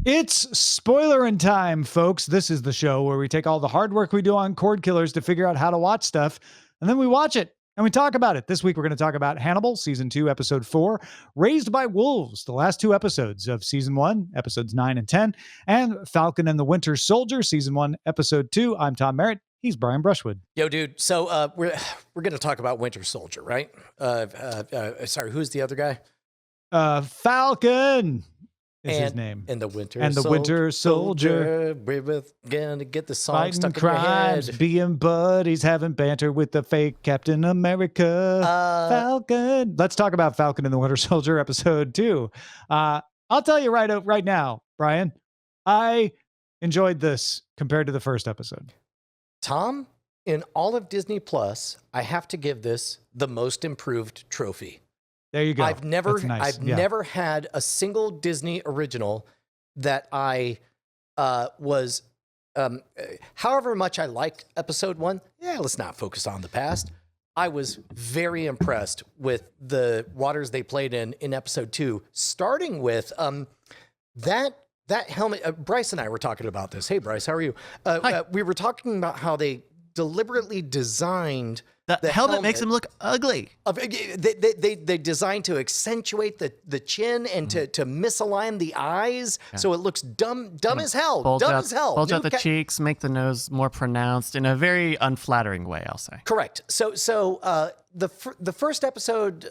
It's Spoilerin time, folks. This is the show where we take all the hard work we do on Cordkillers to figure out how to watch stuff, and then we watch it and we talk about it. This week, we're going to talk about Hannibal, Season 2, Episode 4, Raised by Wolves, the last two episodes of Season 1, Episodes 9 and 10, and Falcon and the Winter Soldier, Season 1, Episode 2. I'm Tom Merritt. He's Brian Brushwood. Yo, dude. So we're going to talk about Winter Soldier, right? Sorry, who's the other guy? Falcon is his name. And the Winter and the Soldier. Winter Soldier. We're going to get the song Fighting stuck crimes, in your head. being buddies, having banter with the fake Captain America. Falcon. Let's talk about Falcon and the Winter Soldier, Episode 2. I'll tell you right now, Brian, I enjoyed this compared to the first episode. Tom, in all of Disney Plus, I have to give this the most improved trophy. There you go. I've never had a single Disney original that I was, however much I liked episode 1. Yeah, let's not focus on the past. I was very impressed with the waters they played in episode 2, starting with that helmet. Bryce and I were talking about this. Hey, Bryce, how are you? We were talking about how they deliberately designed the helmet makes him look ugly. They designed to accentuate the chin and to misalign the eyes, so it looks dumb as hell. Bulge out the cheeks, make the nose more pronounced in a very unflattering way, I'll say. Correct. So the first episode,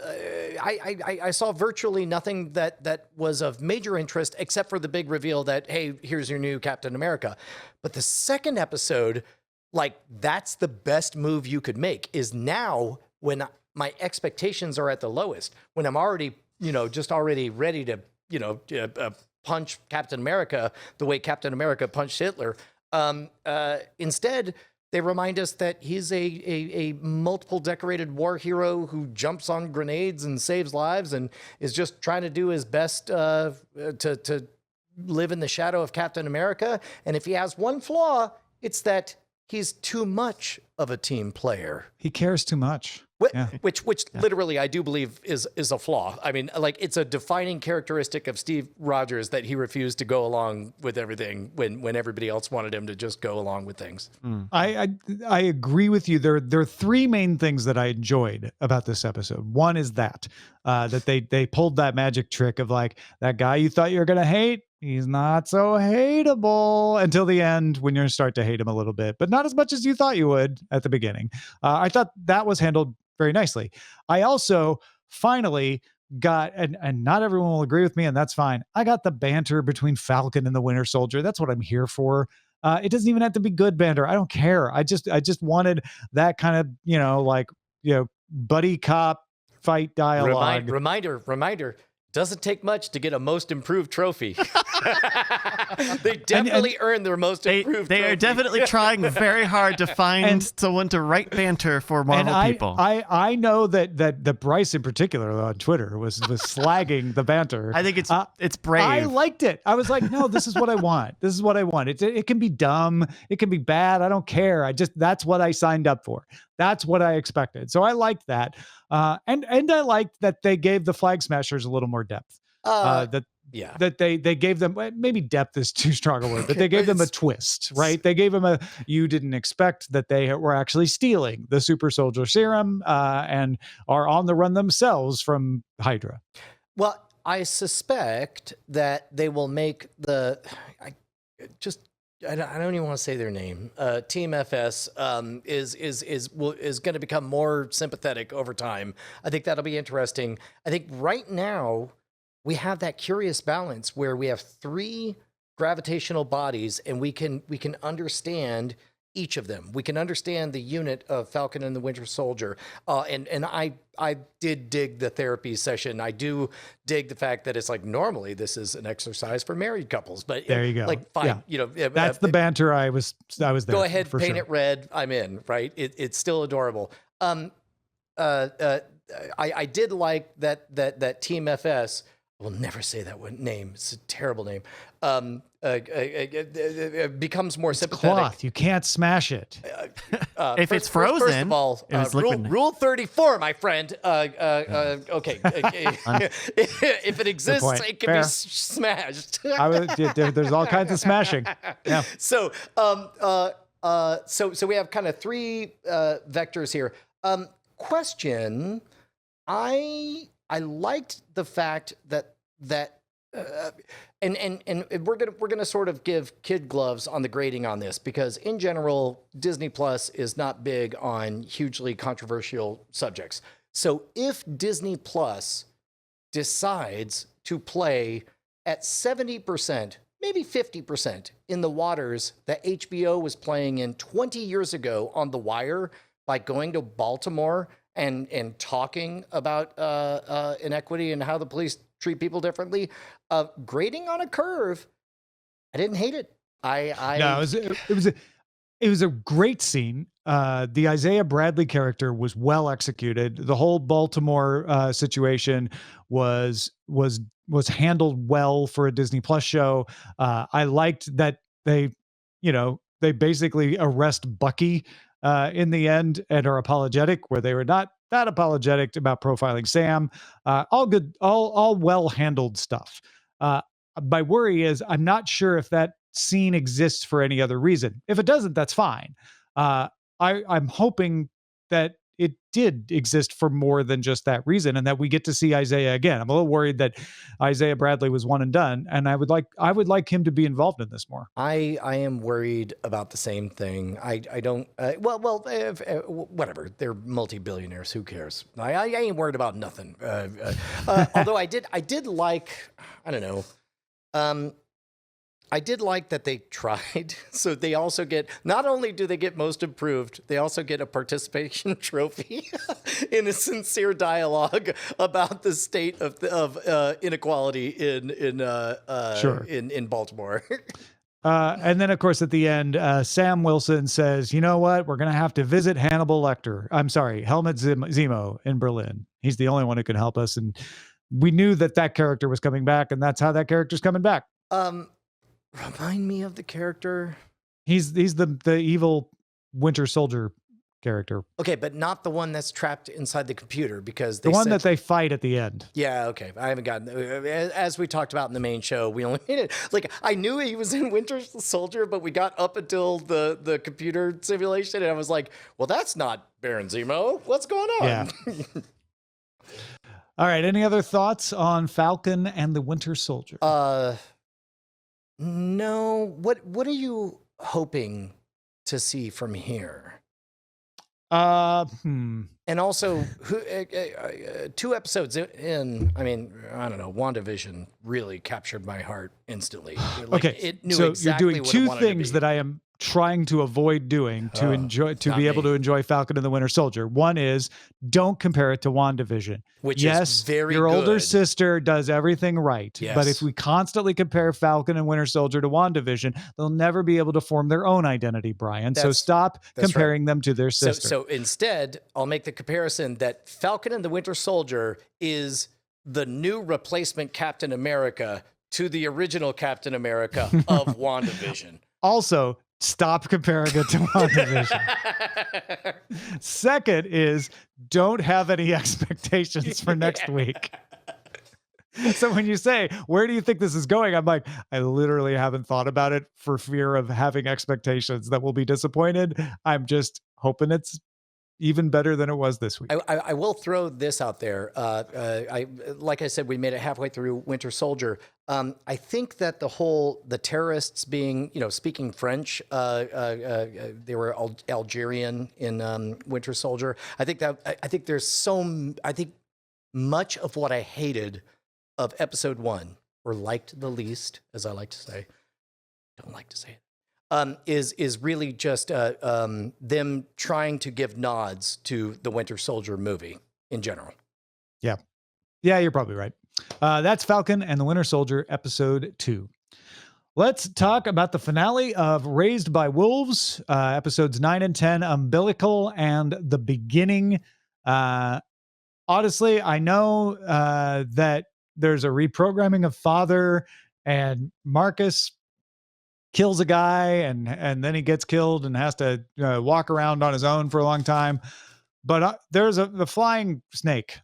I saw virtually nothing that was of major interest except for the big reveal that, hey, here's your new Captain America. But the second episode, like, that's the best move you could make, is now when my expectations are at the lowest, when I'm already, just already ready to, punch Captain America the way Captain America punched Hitler. Instead, they remind us that he's a multiple decorated war hero who jumps on grenades and saves lives and is just trying to do his best to live in the shadow of Captain America. And if he has one flaw, it's that he's too much of a team player. He cares too much. Which literally I do believe is a flaw. I mean, like, it's a defining characteristic of Steve Rogers that he refused to go along with everything when everybody else wanted him to just go along with things. I agree with you. There are three main things that I enjoyed about this episode. One is that they pulled that magic trick of, like, that guy you thought you were going to hate, he's not so hateable until the end, when you're going to start to hate him a little bit, but not as much as you thought you would at the beginning. I thought that was handled very nicely. I also finally got, and not everyone will agree with me, and that's fine, I got the banter between Falcon and the Winter Soldier. That's what I'm here for. It doesn't even have to be good banter. I don't care. I just wanted that kind of, buddy cop fight dialogue. Reminder. Doesn't take much to get a most improved trophy. They definitely earned their most improved trophy. They are definitely trying very hard to find someone to write banter for Marvel people. I know that Bryce in particular on Twitter was slagging the banter. I think it's brave. I liked it. I was like, no, this is what I want. This is what I want. It can be dumb. It can be bad. I don't care. That's what I signed up for. That's what I expected. So I liked that. And I liked that they gave the Flag Smashers a little more depth. That they gave them, maybe depth is too strong a word, but they gave them a twist, right? They gave them you didn't expect that they were actually stealing the super soldier serum and are on the run themselves from Hydra. Well, I suspect that they will make I don't even want to say their name. Team FS is going to become more sympathetic over time. I think that'll be interesting. I think right now we have that curious balance where we have 3 gravitational bodies, and we can understand each of them. We can understand the unit of Falcon and the Winter Soldier. And I did dig the therapy session. I do dig the fact that it's like, normally this is an exercise for married couples, but there you go. Like, fine, that's the banter. I was there. Go ahead, for paint sure. it red. I'm in, right? It's still adorable. I did like that Team FS will never say that one name. It's a terrible name. Becomes more sympathetic. Cloth. You can't smash it. If it's frozen, first of all, it was liquid. rule 34, my friend. Okay, if it exists, point. it can Fair. be smashed. There's all kinds of smashing. Yeah. So we have kind of three vectors here. Question: I liked the fact that and we're gonna sort of give kid gloves on the grading on this, because in general Disney Plus is not big on hugely controversial subjects. So if Disney Plus decides to play at 70%, maybe 50% in the waters that HBO was playing in 20 years ago on The Wire, by going to Baltimore and talking about inequity and how the police treat people differently, grading on a curve, I didn't hate it. No, it was a great scene. The Isaiah Bradley character was well executed. The whole Baltimore situation was handled well for a Disney Plus show. I liked that they basically arrest Bucky in the end and are apologetic, where they were not that apologetic about profiling Sam. All good, all well handled stuff. My worry is I'm not sure if that scene exists for any other reason. If it doesn't, that's fine. I'm hoping that it did exist for more than just that reason, and that we get to see Isaiah again. I'm a little worried that Isaiah Bradley was one and done, and I would like him to be involved in this more. I am worried about the same thing. I don't. Whatever. They're multi-billionaires. Who cares? I ain't worried about nothing. Although I did like. I don't know. I did like that they tried. So they also get, not only do they get most improved, they also get a participation trophy in a sincere dialogue about the state of inequality in Baltimore. And then, of course, at the end, Sam Wilson says, "You know what? We're going to have to visit Hannibal Lecter. I'm sorry, Helmut Zemo in Berlin. He's the only one who can help us." And we knew that character was coming back, and that's how that character's coming back. Remind me of the character. He's the evil Winter Soldier character. Okay, but not the one that's trapped inside the computer, because the one that they fight at the end. Yeah, okay. I haven't gotten, as we talked about in the main show, we only made it. Like, I knew he was in Winter Soldier, but we got up until the computer simulation, and I was like, well, that's not Baron Zemo. What's going on? Yeah. All right. Any other thoughts on Falcon and the Winter Soldier? No. What are you hoping to see from here? And also, 2 episodes in, I mean, I don't know, WandaVision really captured my heart instantly. Like, okay, it knew so exactly you're doing what two it wanted to things be. that I am trying to avoid doing to be able to enjoy Falcon and the Winter Soldier. One is, don't compare it to WandaVision. Which yes, is very your older good. sister does everything right. Yes. But if we constantly compare Falcon and Winter Soldier to WandaVision, they'll never be able to form their own identity, Brian. So stop comparing them to their sister. So instead, I'll make the comparison that Falcon and the Winter Soldier is the new replacement Captain America to the original Captain America of WandaVision. Also, stop comparing it to WandaVision. Second is, don't have any expectations for next week. So when you say, where do you think this is going? I'm like, I literally haven't thought about it for fear of having expectations that will be disappointed. I'm just hoping it's even better than it was this week. I will throw this out there. Like I said, we made it halfway through Winter Soldier. I think that the terrorists being, speaking French, they were Algerian in Winter Soldier. I think much of what I hated of episode 1, or liked the least, as I like to say, don't like to say it, is really just them trying to give nods to the Winter Soldier movie in general. Yeah, you're probably right. That's Falcon and the Winter Soldier, episode 2. Let's talk about the finale of Raised by Wolves, episodes 9 and 10, Umbilical and the Beginning. Honestly, I know that there's a reprogramming of father, and Marcus kills a guy, and then he gets killed and has to walk around on his own for a long time. But there's the flying snake,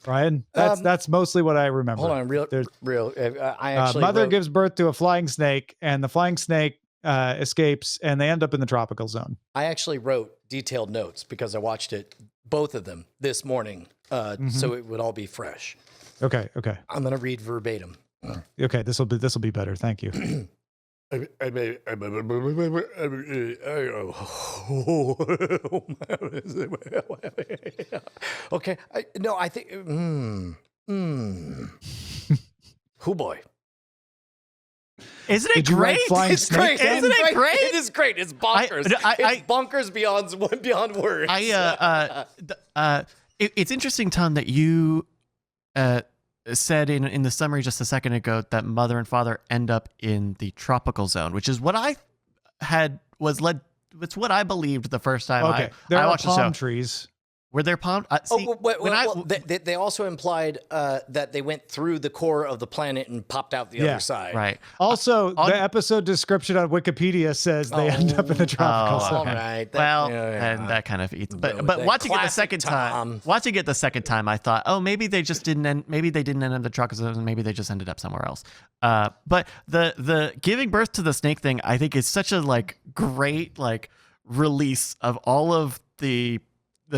Ryan. That's mostly what I remember. Hold on, real. I actually mother gives birth to a flying snake, and the flying snake escapes, and they end up in the tropical zone. I actually wrote detailed notes because I watched it, both of them, this morning, so it would all be fresh. Okay. I'm gonna read verbatim. Okay, this will be better. Thank you. Okay. I think. Oh boy. Isn't it Did you write great? flying It's snake great. down? Isn't it great? It is great. It's bonkers. It's bonkers beyond words. It's interesting, Tom, that you said in the summary just a second ago that mother and father end up in the tropical zone, which is what it's what I believed the first time Okay, there I are watched the show. palm trees. Were there palm? They also implied that they went through the core of the planet and popped out the other side. Right. Also, the episode description on Wikipedia says they end up in the tropical zone. All right. And that kind of eats. But watching it the second time, I thought, oh, maybe they didn't end up in the tropical zone, and maybe they just ended up somewhere else. But the giving birth to the snake thing, I think, is such a great release of all of the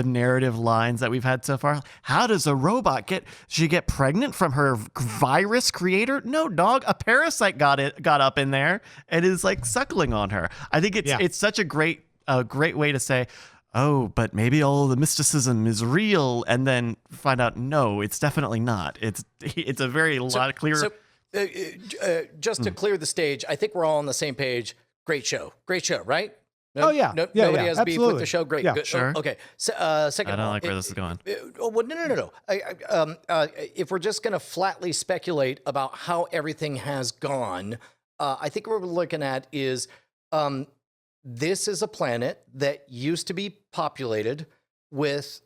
narrative lines that we've had so far. How does a robot get pregnant from her virus creator? No, dog. A parasite got up in there and is suckling on her. I think it's such a great way to say, oh, but maybe all the mysticism is real, and then find out, no, it's definitely not. It's a very lot clearer. So, just to clear the stage, I think we're all on the same page. Great show, right? Nobody has beef with the show. Great. Yeah, good. sure. Okay. Second, I don't like where this is going. No. If we're just going to flatly speculate about how everything has gone, I think what we're looking at is this is a planet that used to be populated with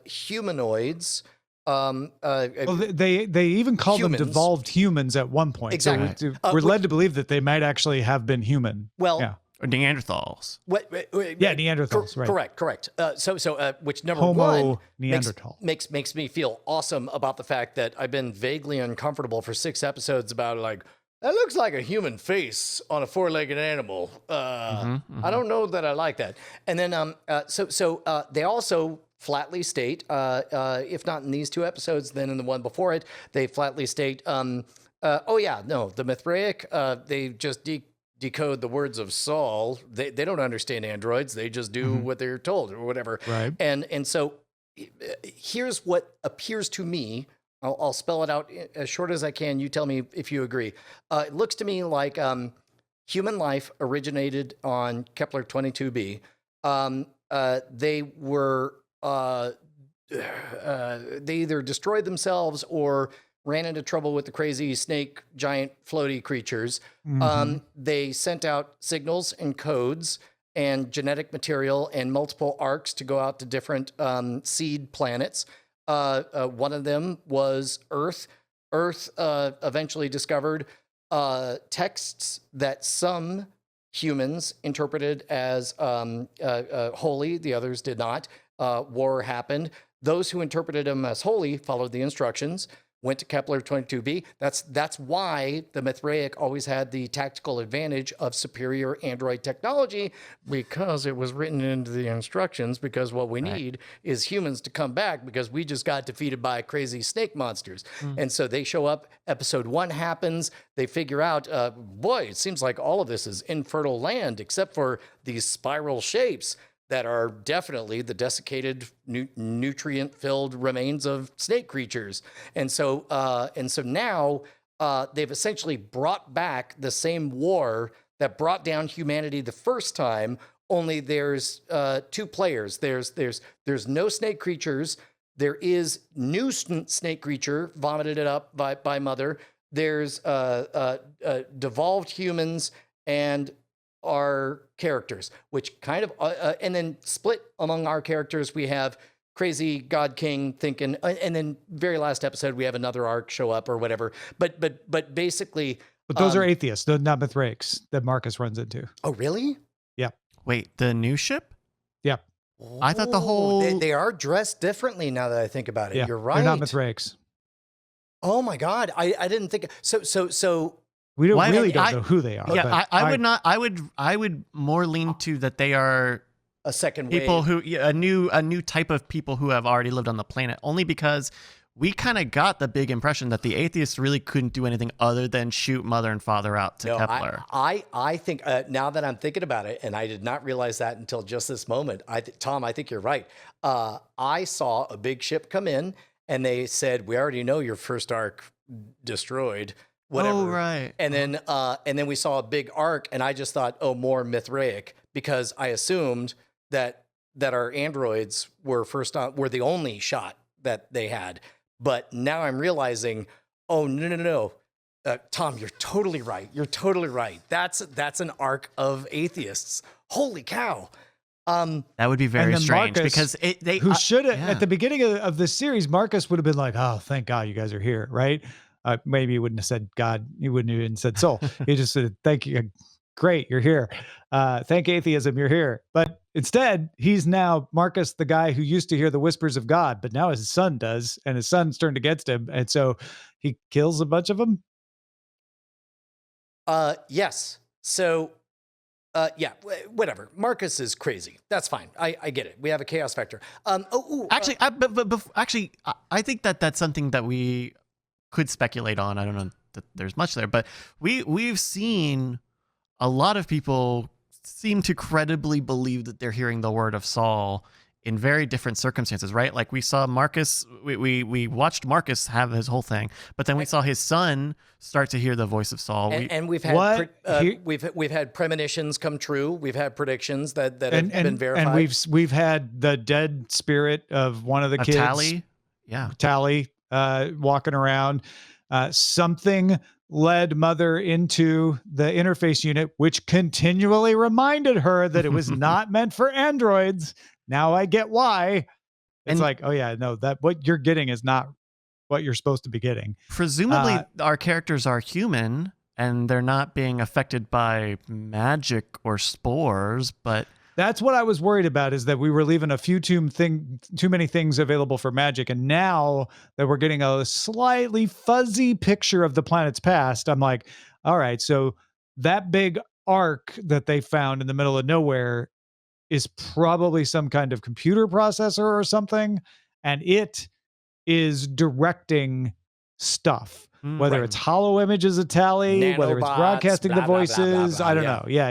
humanoids. They even call them devolved humans at one point. Exactly. So we're led to believe that they might actually have been human. Well. Yeah. Or Neanderthals. Neanderthals, right. Correct. Which number Homo one Neanderthal makes me feel awesome about the fact that I've been vaguely uncomfortable for 6 episodes about that looks like a human face on a 4-legged animal. I don't know that I like that. And then they also flatly state, if not in these 2 episodes, then in the one before it, they flatly state, the Mithraic, they just decode the words of Saul. They don't understand androids. They just do what they're told or whatever. Right. And so here's what appears to me. I'll spell it out as short as I can. You tell me if you agree. It looks to me like human life originated on Kepler 22b. They were they either destroyed themselves or ran into trouble with the crazy snake, giant floaty creatures. They sent out signals and codes and genetic material and multiple arcs to go out to different seed planets. One of them was Earth. Earth eventually discovered texts that some humans interpreted as holy, the others did not. War happened. Those who interpreted them as holy followed the instructions, went to Kepler 22b. That's why the Mithraic always had the tactical advantage of superior android technology, because it was written into the instructions, because what we need is humans to come back, because we just got defeated by crazy snake monsters. And so they show up, episode 1 happens, they figure out, boy, it seems like all of this is infertile land, except for these spiral shapes that are definitely the desiccated, nutrient-filled remains of snake creatures. And so now they've essentially brought back the same war that brought down humanity the first time. Only there's 2 players. There's no snake creatures. There is new snake creature vomited it up by mother. There's devolved humans and our characters, which kind of, and then split among our characters, we have crazy God King thinking, and then very last episode we have another arc show up or whatever. But basically, But those are atheists, they're not Mithraics that Marcus runs into. Oh, really? Yeah. Wait, the new ship? Yeah. I thought the whole they are dressed differently now that I think about it. Yeah. You're right. They're not Mithraics. Oh my God, I didn't think so. We don't Why- really don't I- know who they are. Yeah, but I would not. I would more lean to that they are A second people wave. who a new type of people who have already lived on the planet. Only because we kind of got the big impression that the atheists really couldn't do anything other than shoot mother and father out to No, Kepler. I think now that I'm thinking about it, and I did not realize that until just this moment. Tom, I think you're right. I saw a big ship come in, and they said, "We already know your first arc destroyed." Whatever. Oh, right. And then we saw a big arc, and I just thought, oh, more Mithraic, because I assumed that our androids were were the only shot that they had. But now I'm realizing, oh no. Tom, you're totally right. You're totally right. That's an arc of atheists. Holy cow. That would be very then strange Marcus, because they who should have, yeah. at the beginning of the series, Marcus would have been like, oh, thank God you guys are here, right? Maybe he wouldn't have said God. He wouldn't have even said soul. He just said, thank you. Great, you're here. Thank atheism, you're here. But instead, he's now Marcus, the guy who used to hear the whispers of God, but now his son does, and his son's turned against him. And so he kills a bunch of them. Yes. So, yeah, whatever. Marcus is crazy. That's fine. I get it. We have a chaos factor. Actually, I think that that's something that we could speculate on. I don't know that there's much there, but we've seen a lot of people seem to credibly believe that they're hearing the word of Saul in very different circumstances, right? Like we saw Marcus, we watched Marcus have his whole thing, but then we saw his son start to hear the voice of Saul. And we've had we've had premonitions come true. We've had predictions that have been verified. And we've had the dead spirit of one of the kids, Tally, walking around. Something led Mother into the interface unit, which continually reminded her that it was not meant for androids. Now I get why. It's like, oh yeah, no, that what you're getting is not what you're supposed to be getting. Presumably our characters are human and they're not being affected by magic or spores, but that's what I was worried about, is that we were leaving a few too many things available for magic. And now that we're getting a slightly fuzzy picture of the planet's past, I'm like, all right, so that big arc that they found in the middle of nowhere is probably some kind of computer processor or something. And it is directing stuff, whether it's hollow images of Tally, Nanobots, whether it's broadcasting the voices. I don't know. Yeah.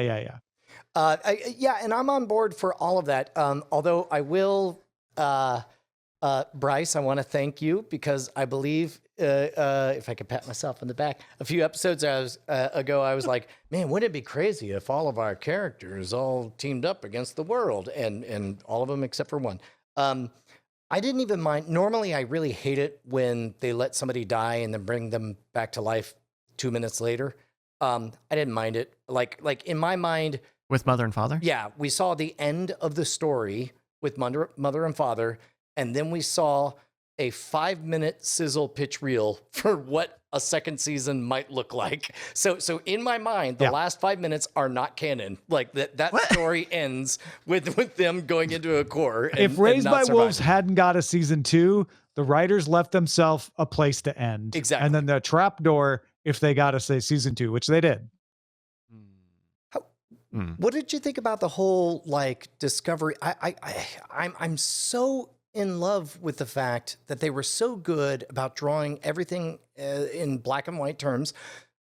Yeah, and I'm on board for all of that. Although I will, Bryce, I want to thank you because I believe, if I could pat myself on the back, a few episodes ago, I was like, man, wouldn't it be crazy if all of our characters all teamed up against the world, and all of them except for one. I didn't even mind. Normally, I really hate it when they let somebody die and then bring them back to life 2 minutes later. I didn't mind it. Like in my mind. With Mother and Father? Yeah, we saw the end of the story with Mother and Father, and then we saw a 5-minute sizzle pitch reel for what a second season might look like. So in my mind, the last 5 minutes are not canon. Like that story ends with them going into a core. If Raised by Wolves hadn't got a season 2, the writers left themselves a place to end. Exactly. And then the trapdoor, if they got us a season 2, which they did. What did you think about the whole discovery? I'm so in love with the fact that they were so good about drawing everything in black and white terms.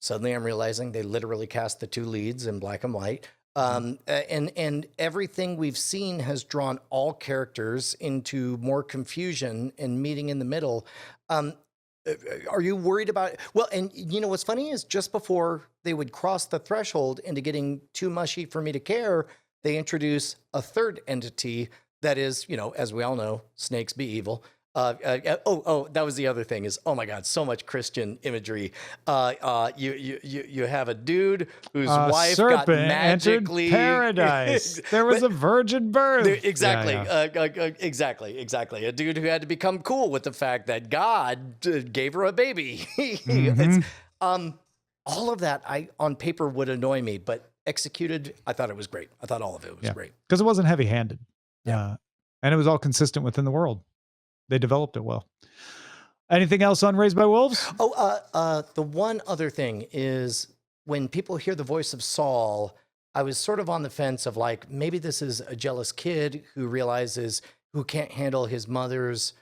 Suddenly I'm realizing they literally cast the 2 leads in black and white. And everything we've seen has drawn all characters into more confusion and meeting in the middle. Are you worried about it? Well, and you know what's funny is just before they would cross the threshold into getting too mushy for me to care, they introduce a third entity that is, as we all know, snakes be evil. That was the other thing is, oh my God, so much Christian imagery. You have a dude whose wife got magically entered paradise. There was a virgin birth. Exactly. Exactly. A dude who had to become cool with the fact that God gave her a baby. Mm-hmm. All of that on paper would annoy me, but executed, I thought it was great. I thought all of it was great. Because it wasn't heavy-handed. Yeah. And it was all consistent within the world. They developed it well. Anything else on Raised by Wolves? The one other thing is when people hear the voice of Saul, I was sort of on the fence of like, maybe this is a jealous kid who can't handle his mother's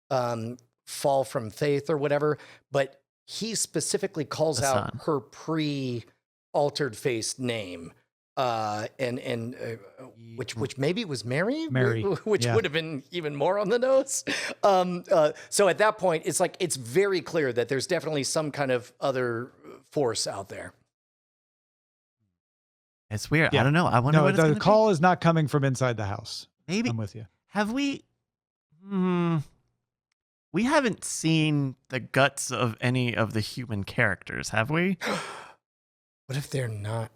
fall from faith or whatever. But he specifically calls out her pre-altered face name. Which maybe was Mary, which would have been even more on the nose. So at that point, it's like, it's very clear that there's definitely some kind of other force out there. It's weird. I don't know. I wonder what it's the call is not coming from inside the house. Maybe. I'm with you. Have we? We haven't seen the guts of any of the human characters, have we? What if they're not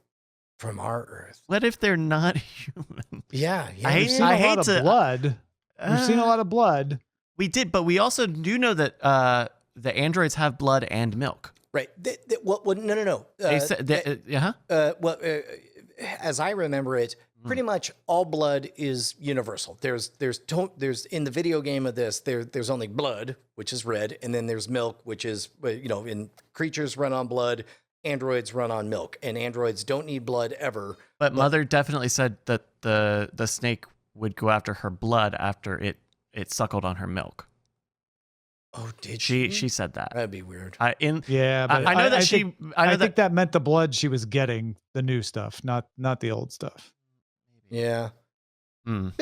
from our Earth? What if they're not human? Yeah. We've seen a lot of blood. We've seen a lot of blood. We did, but we also do know that the androids have blood and milk. Right. No. As I remember it, pretty much all blood is universal. There's in the video game of this, there's only blood, which is red, and then there's milk, which is, in creatures run on blood. Androids run on milk, and androids don't need blood ever. But Mother definitely said that the snake would go after her blood after it suckled on her milk. Oh, did she? She said that. That'd be weird. But I know that I think that meant the blood she was getting, the new stuff, not the old stuff. Yeah. Mm.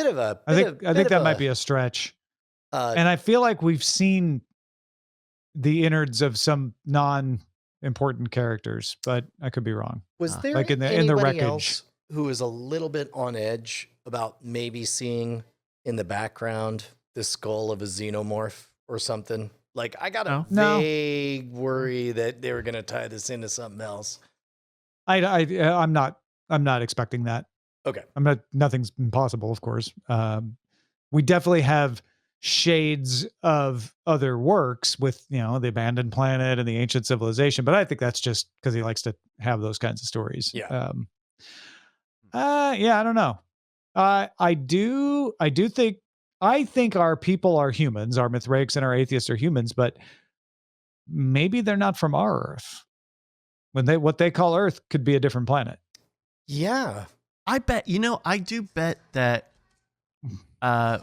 I think that might be a stretch. And I feel like we've seen the innards of some non-important characters, but I could be wrong. Was there like in the wreckage else who was a little bit on edge about maybe seeing in the background the skull of a xenomorph or something? Like, I got a vague worry that they were going to tie this into something else. I'm not expecting that. Okay. Nothing's impossible, of course. We definitely have shades of other works with, the Abandoned Planet and the Ancient Civilization, but I think that's just because he likes to have those kinds of stories. Yeah. I don't know. I think our people are humans, our Mithraics and our atheists are humans, but maybe they're not from our Earth. What they call Earth could be a different planet. Yeah. I do bet that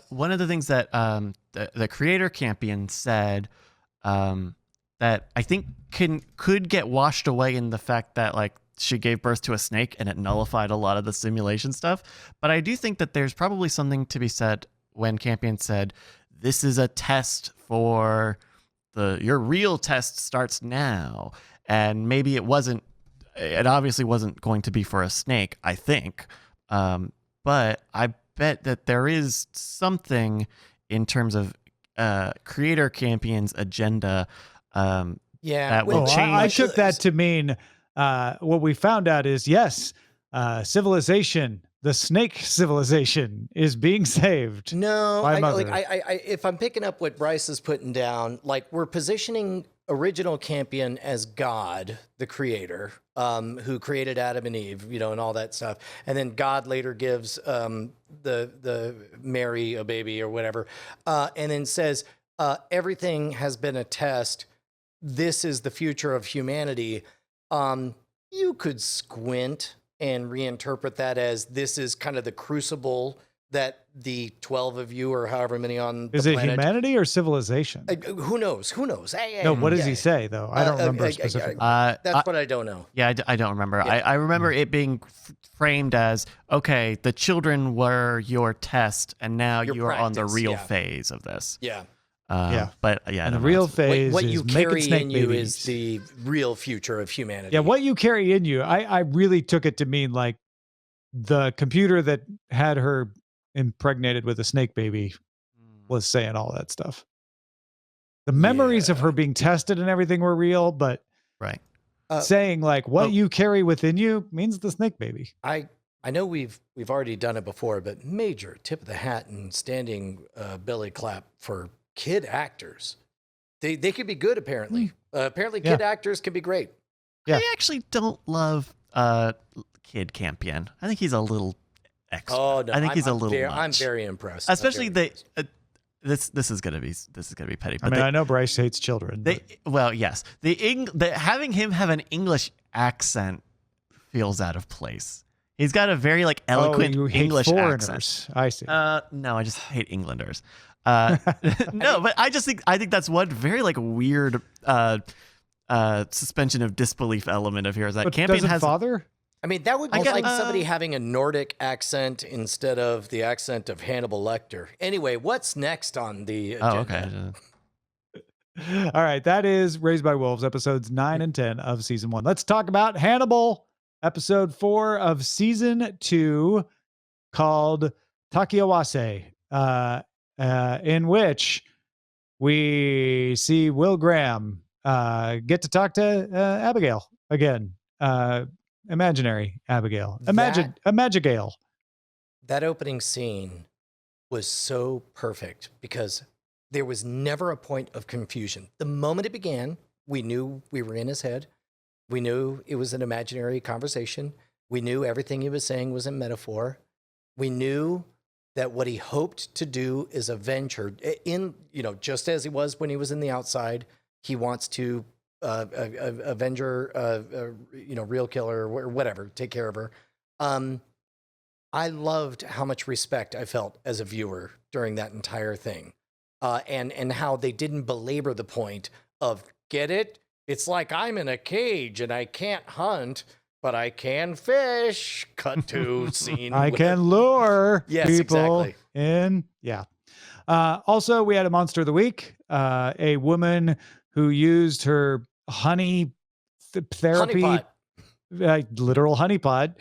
one of the things that the creator champion said that I think could get washed away in the fact that like she gave birth to a snake and it nullified a lot of the simulation stuff. But I do think that there's probably something to be said when Campion said, this is a test for your real test starts now. And maybe it obviously wasn't going to be for a snake, I think. But I bet that there is something in terms of creator Campion's agenda that will change. I took that to mean what we found out is, yes, civilization, the snake civilization, is being saved. No, by Mother. if I'm picking up what Bryce is putting down, like we're positioning original Campion as God, the creator, who created Adam and Eve, and all that stuff. And then God later gives the Mary a baby or whatever, and then says, everything has been a test. This is the future of humanity. You could squint and reinterpret that as this is kind of the crucible that the 12 of you or however many on the planet. Is it humanity or civilization? Who knows? No, what does he say, though? I don't remember specifically. That's what I don't know. Yeah, I don't remember. Yeah. I remember it being framed as, okay, the children were your test, and now you are on the real phase of this. Yeah. But yeah, and the real phase what is you carry in you babies. is the real future of humanity. Yeah, what you carry in you. I really took it to mean like the computer that had her impregnated with a snake baby was saying all that stuff. The memories of her being tested and everything were real, but Right. saying like what you carry within you means the snake baby. I know we've already done it before, but major tip of the hat and standing belly clap for kid actors. They could be good apparently. Apparently kid actors can be great. Yeah. I actually don't love Kid Campion. I think he's a little extra. Oh no, I think he's a little much. I'm very impressed. Especially this is gonna be petty. But I know Bryce hates children. Well, yes, having him have an English accent feels out of place. He's got a very like eloquent you hate English foreigners. accent. I see. No, I just hate Englanders. No, but I think that's one very like weird suspension of disbelief element of here is that But Campion doesn't has father. I mean, that would be like somebody having a Nordic accent instead of the accent of Hannibal Lecter. Anyway, what's next on the agenda? Oh, okay. All right, that is Raised by Wolves, episodes 9 and 10 of season 1. Let's talk about Hannibal, episode 4 of season 2, called Takiawase, in which we see Will Graham get to talk to Abigail again. Imaginary Abigail. Imagigale. That opening scene was so perfect because there was never a point of confusion. The moment it began, we knew we were in his head. We knew it was an imaginary conversation. We knew everything he was saying was a metaphor. We knew that what he hoped to do is avenge her just as he was when he was in the outside. He wants to avenge her, real killer or whatever, take care of her. I loved how much respect I felt as a viewer during that entire thing. And how they didn't belabor the point of, get it? It's like I'm in a cage and I can't hunt, but I can fish. Cut to scene. I can lure people exactly. in. Yeah. Also, we had a monster of the week, a woman who used her honey therapy, literal honeypot,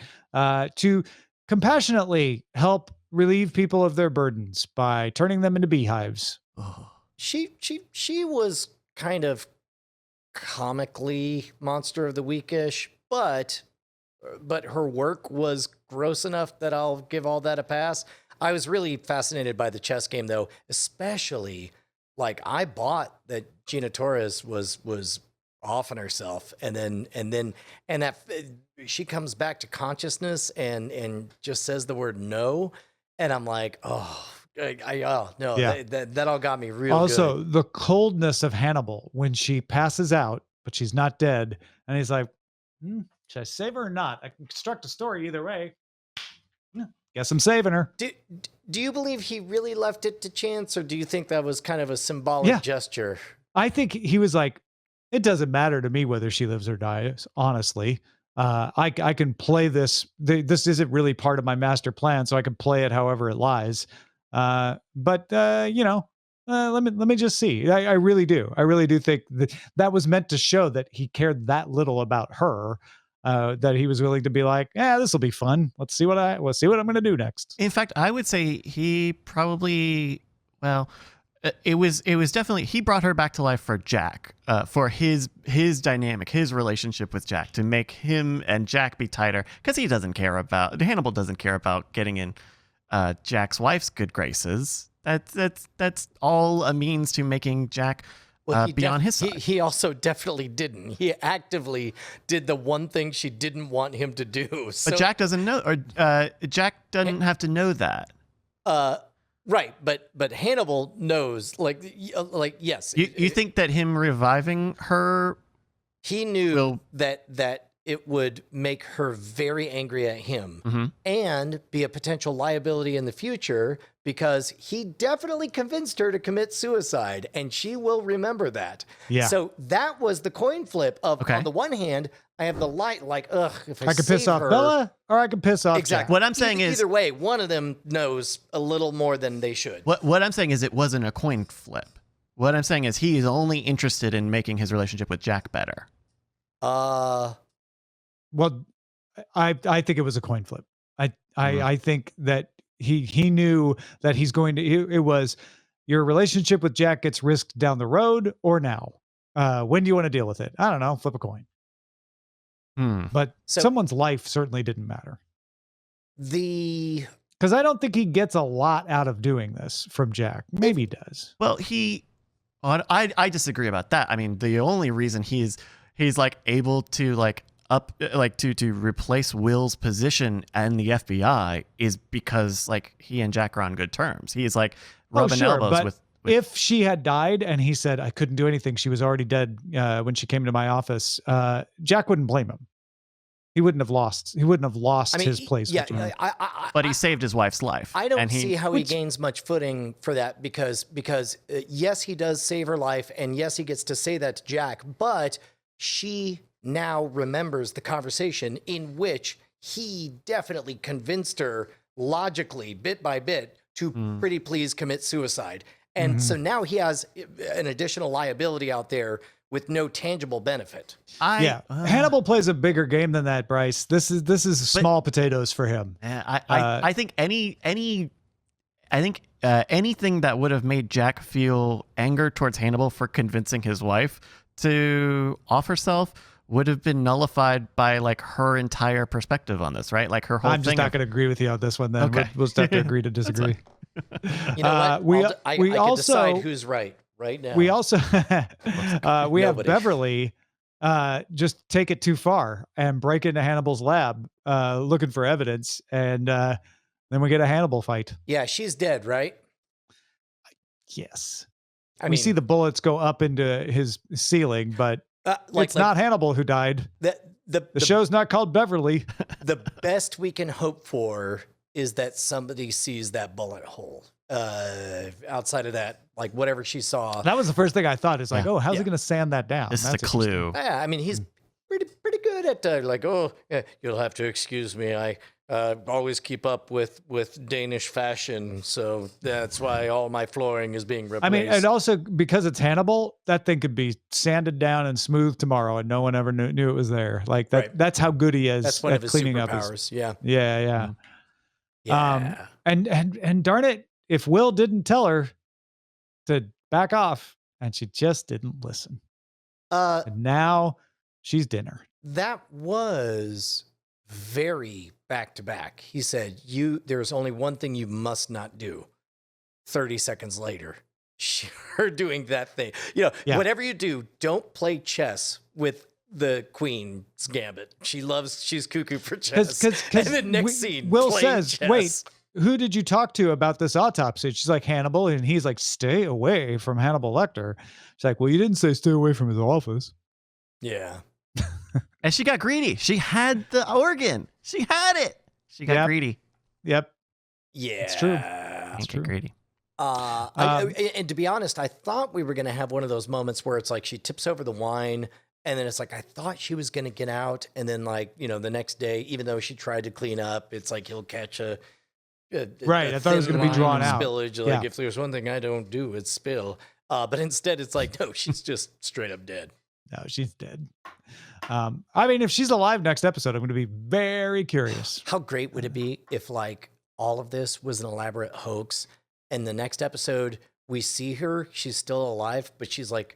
to compassionately help relieve people of their burdens by turning them into beehives. Oh. She was kind of comically monster of the weekish, but her work was gross enough that I'll give all that a pass. I was really fascinated by the chess game though, especially like I bought that Gina Torres was off on herself and that she comes back to consciousness and just says the word no. And I'm like, that all got me real also, good. the coldness of Hannibal when she passes out, but she's not dead. And he's like, should I save her or not? I can construct a story either way. Guess I'm saving her. Do you believe he really left it to chance, or do you think that was kind of a symbolic gesture? I think he was like, it doesn't matter to me whether she lives or dies, honestly. I can play this. This isn't really part of my master plan, so I can play it however it lies. Let me just see. I really do. I really do think that was meant to show that he cared that little about her, that he was willing to be like, this will be fun. Let's see what I'm going to do next. In fact, I would say he probably, it was definitely, he brought her back to life for Jack, for his dynamic, his relationship with Jack, to make him and Jack be tighter, because Hannibal doesn't care about getting in Jack's wife's good graces. That's all a means to making Jack be on his side. He also definitely didn't. He actively did the one thing she didn't want him to do. But Jack doesn't know, or Jack doesn't have to know that. Right, but Hannibal knows. Yes. You think that him reviving her? He knew that it would make her very angry at him and be a potential liability in the future, because he definitely convinced her to commit suicide, and she will remember that. Yeah. So that was the coin flip of, on the one hand, I have the light, if I can piss off her, Bella, or I can piss off exactly. Jack. What I'm saying is, either way, one of them knows a little more than they should. What I'm saying is, it wasn't a coin flip. What I'm saying is, he is only interested in making his relationship with Jack better. Well, I think it was a coin flip. I think that he knew that he's going to. It was your relationship with Jack gets risked down the road or now. When do you want to deal with it? I don't know. Flip a coin. But someone's life certainly didn't matter. Because I don't think he gets a lot out of doing this from Jack. Maybe he does. Well, I disagree about that. I mean, the only reason he's like able to to replace Will's position in the FBI is because like he and Jack are on good terms. He's like rubbing elbows with. If she had died and he said, I couldn't do anything, she was already dead when she came to my office, Jack wouldn't blame him. He wouldn't have lost his place. Yeah, but he saved his wife's life. I don't see how he gains much footing for that because yes, he does save her life. And yes, he gets to say that to Jack, but she now remembers the conversation in which he definitely convinced her logically, bit by bit, to pretty please commit suicide. And so now he has an additional liability out there with no tangible benefit. Hannibal plays a bigger game than that, Bryce. This is small potatoes for him. I think anything that would have made Jack feel anger towards Hannibal for convincing his wife to off herself would have been nullified by like her entire perspective on this, right? Like her whole I'm just not going to agree with you on this one then. Okay. We'll just have to agree to disagree. You know what? I can decide who's right now. We also we have Beverly just take it too far and break into Hannibal's lab looking for evidence, and then we get a Hannibal fight. Yeah, she's dead, right? Yes. We see the bullets go up into his ceiling, but it's not Hannibal who died. The show's not called Beverly. The best we can hope for is that somebody sees that bullet hole. Outside of that, like whatever she saw. That was the first thing I thought. Is like, how's he going to sand that down? This is a clue. Yeah, I mean, he's pretty good at you'll have to excuse me. I always keep up with Danish fashion, so that's why all my flooring is being replaced. I mean, and also because it's Hannibal, that thing could be sanded down and smooth tomorrow, and no one ever knew it was there. Like that. Right. That's how good he is. That's one at of his cleaning up superpowers. Yeah. And darn it, if Will didn't tell her to back off, and she just didn't listen. And now she's dinner. That was very back to back. He said, there's only one thing you must not do. 30 seconds later, her doing that thing. Whatever you do, don't play chess with the Queen's gambit. She's cuckoo for chess. And the next scene, Will says, chess. Wait, who did you talk to about this autopsy? She's like, Hannibal. And he's like, stay away from Hannibal Lecter. She's like, well, you didn't say stay away from his office. Yeah. And she got greedy. She had the organ. She had it. She got greedy. Yep. Yeah. It's true. It's true. Greedy. And to be honest, I thought we were going to have one of those moments where it's like she tips over the wine, and then it's like, I thought she was going to get out. And then the next day, even though she tried to clean up, it's like he'll catch a I thought it was going to be drawn out. Spillage. Like if there's one thing I don't do, it's spill. But instead it's like, no, she's just straight up dead. No, she's dead. I mean, if she's alive next episode, I'm going to be very curious. How great would it be if like all of this was an elaborate hoax, and the next episode we see her, she's still alive, but she's like,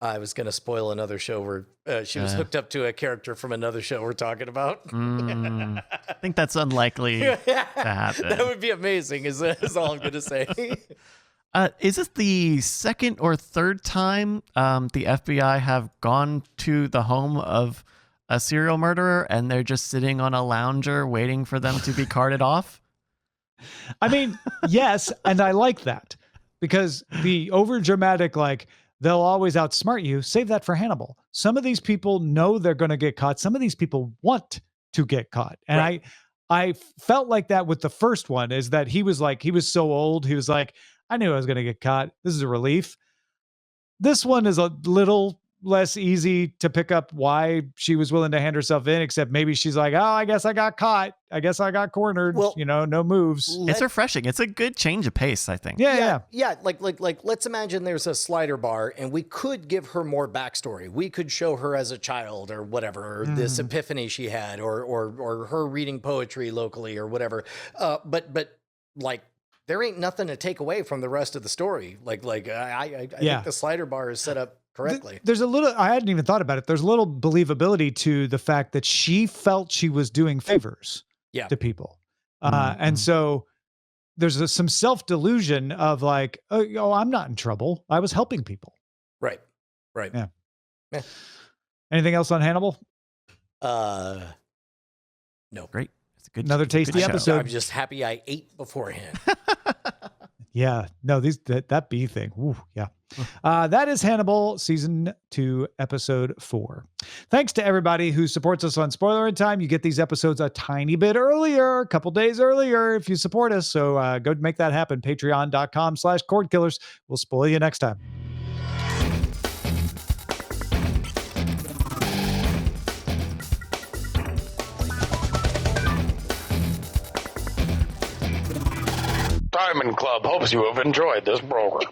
I was going to spoil another show where she was hooked up to a character from another show we're talking about. I think that's unlikely to happen. That would be amazing, is all I'm going to say. Is this the second or third time the FBI have gone to the home of a serial murderer and they're just sitting on a lounger waiting for them to be carted off? I mean, yes, and I like that because the overdramatic, like, they'll always outsmart you. Save that for Hannibal. Some of these people know they're going to get caught. Some of these people want to get caught. And I felt like that with the first one, is that he was so old. He was like, I knew I was going to get caught. This is a relief. This one is a little less easy to pick up why she was willing to hand herself in, except maybe she's like, oh, I guess I got caught. I guess I got cornered. Well, no moves. It's refreshing. It's a good change of pace, I think. Yeah. Like let's imagine there's a slider bar and we could give her more backstory. We could show her as a child or whatever, or this epiphany she had, or her reading poetry locally or whatever. But like there ain't nothing to take away from the rest of the story. I think the slider bar is set up correctly. There's a little, I hadn't even thought about it. There's a little believability to the fact that she felt she was doing favors to people. And so there's some self-delusion of like, oh, I'm not in trouble. I was helping people. Right. Yeah. Anything else on Hannibal? No. Great. It's a good, another tasty episode. I'm just happy I ate beforehand. Yeah. No, that bee thing. Ooh, yeah. That is Hannibal season 2, episode 4. Thanks to everybody who supports us on Spoilerin Time. You get these episodes a tiny bit earlier, a couple days earlier if you support us. So go make that happen. Patreon.com/Cordkillers. We'll spoil you next time. Diamond Club hopes you have enjoyed this program.